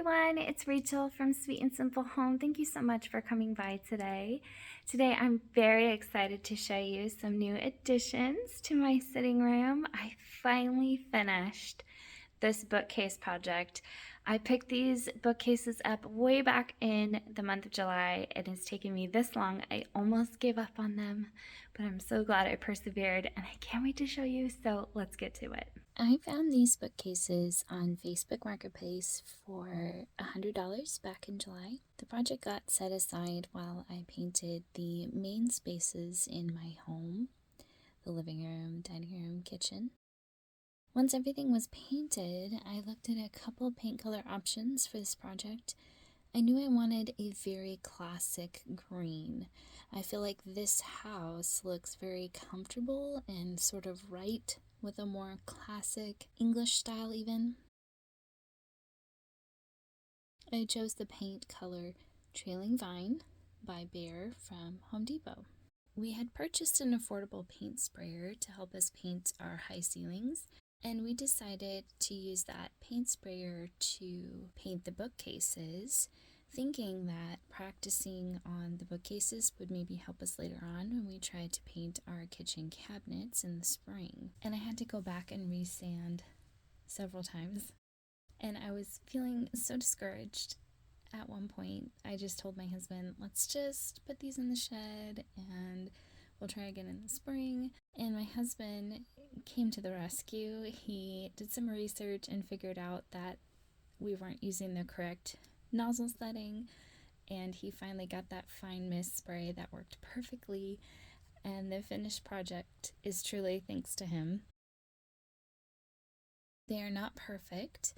everyone, it's Rachel from Sweet and Simple Home. Thank you so much for coming by today. Today I'm very excited to show you some new additions to my sitting room. I finally finished this bookcase project. I picked these bookcases up way back in the month of July. It has taken me this long. I almost gave up on them, but I'm so glad I persevered and I can't wait to show you, so let's get to it. I found these bookcases on Facebook Marketplace for $100 back in July. The project got set aside while I painted the main spaces in my home, the living room, dining room, kitchen. Once everything was painted, I looked at a couple paint color options for this project. I knew I wanted a very classic green. I feel like this house looks very comfortable and sort of right with a more classic English style even. I chose the paint color Trailing Vine by Behr from Home Depot. We had purchased an affordable paint sprayer to help us paint our high ceilings, and we decided to use that paint sprayer to paint the bookcases, thinking that practicing on the bookcases would maybe help us later on when we tried to paint our kitchen cabinets in the spring. And I had to go back and resand several times, and I was feeling so discouraged. At one point, I just told my husband, let's just put these in the shed and we'll try again in the spring. And my husband came to the rescue. He did some research and figured out that we weren't using the correct nozzle setting, and he finally got that fine mist spray that worked perfectly, and the finished project is truly thanks to him. They are not perfect,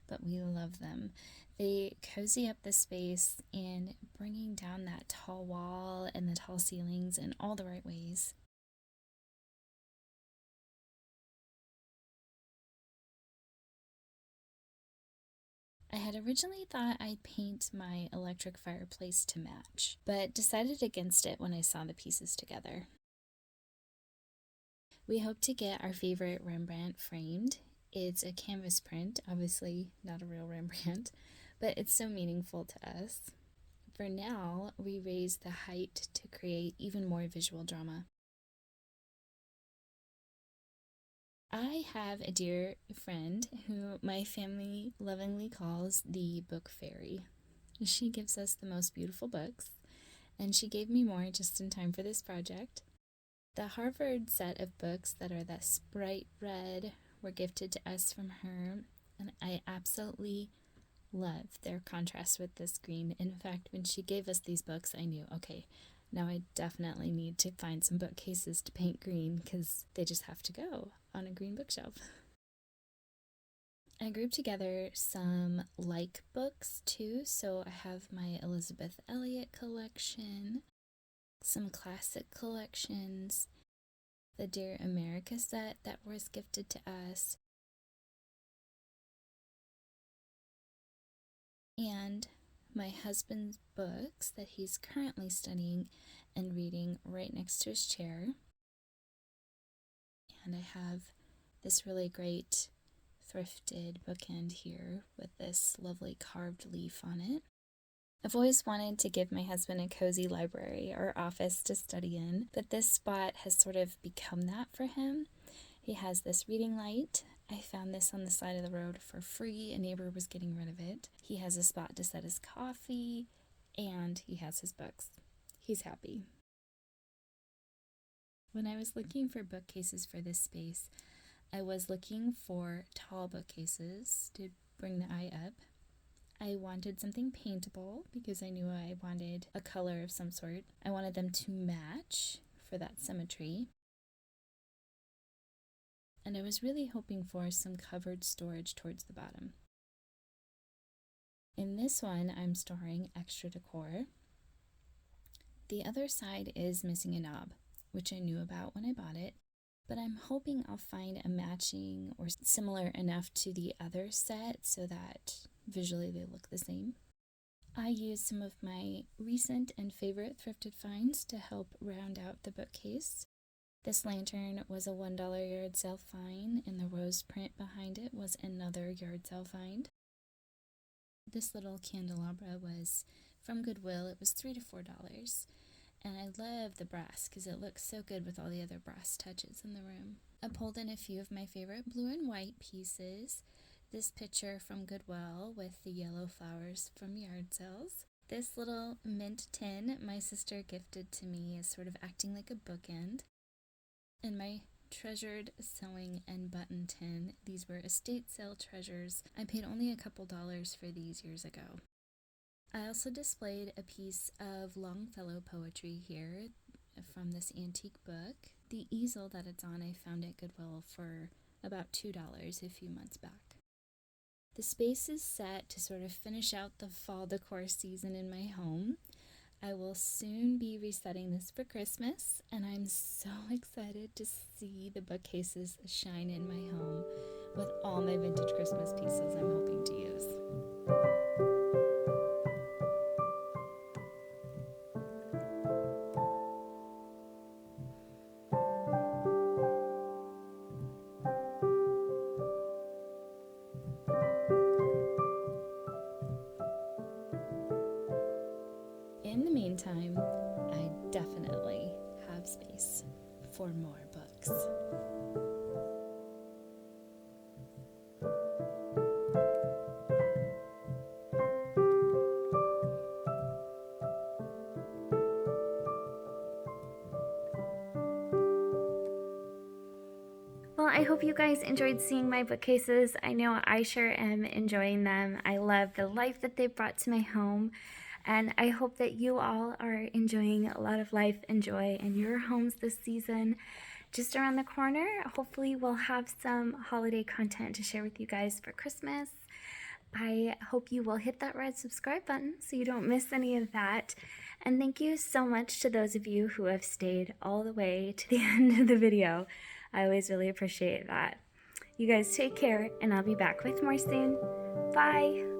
but we love them. They cozy up the space in bringing down that tall wall and the tall ceilings in all the right ways. I had originally thought I'd paint my electric fireplace to match, but decided against it when I saw the pieces together. We hope to get our favorite Rembrandt framed. It's a canvas print, obviously not a real Rembrandt, but it's so meaningful to us. For now, we raised the height to create even more visual drama. I have a dear friend who my family lovingly calls the book fairy. She gives us the most beautiful books, and she gave me more just in time for this project. The Harvard set of books that are this bright red were gifted to us from her, and I absolutely love their contrast with this green. In fact, when she gave us these books, I knew, okay, now I definitely need to find some bookcases to paint green because they just have to go on a green bookshelf. I grouped together some like books too, so I have my Elizabeth Elliot collection, some classic collections, the Dear America set that was gifted to us, and my husband's books that he's currently studying and reading right next to his chair. And I have this really great thrifted bookend here with this lovely carved leaf on it. I've always wanted to give my husband a cozy library or office to study in, but this spot has sort of become that for him. He has this reading light. I found this on the side of the road for free. A neighbor was getting rid of it. He has a spot to set his coffee, and he has his books. He's happy. When I was looking for bookcases for this space, I was looking for tall bookcases to bring the eye up. I wanted something paintable because I knew I wanted a color of some sort. I wanted them to match for that symmetry. And I was really hoping for some covered storage towards the bottom. In this one, I'm storing extra decor. The other side is missing a knob, which I knew about when I bought it, but I'm hoping I'll find a matching or similar enough to the other set so that visually they look the same. I used some of my recent and favorite thrifted finds to help round out the bookcase. This lantern was a $1 yard sale find, and the rose print behind it was another yard sale find. This little candelabra was from Goodwill. It was $3 to $4. And I love the brass because it looks so good with all the other brass touches in the room. I pulled in a few of my favorite blue and white pieces. This picture from Goodwill with the yellow flowers from yard sales. This little mint tin my sister gifted to me is sort of acting like a bookend. And my treasured sewing and button tin. These were estate sale treasures. I paid only a couple dollars for these years ago. I also displayed a piece of Longfellow poetry here from this antique book. The easel that it's on I found at Goodwill for about $2 a few months back. The space is set to sort of finish out the fall decor season in my home. I will soon be resetting this for Christmas, and I'm so excited to see the bookcases shine in my home with all my vintage Christmas pieces I'm hoping to use. In the meantime, I definitely have space for more books. Well, I hope you guys enjoyed seeing my bookcases. I know I sure am enjoying them. I love the life that they've brought to my home, and I hope that you all are enjoying a lot of life and joy in your homes this season. Just around the corner, hopefully we'll have some holiday content to share with you guys for Christmas. I hope you will hit that red subscribe button so you don't miss any of that. And thank you so much to those of you who have stayed all the way to the end of the video. I always really appreciate that. You guys take care, and I'll be back with more soon. Bye!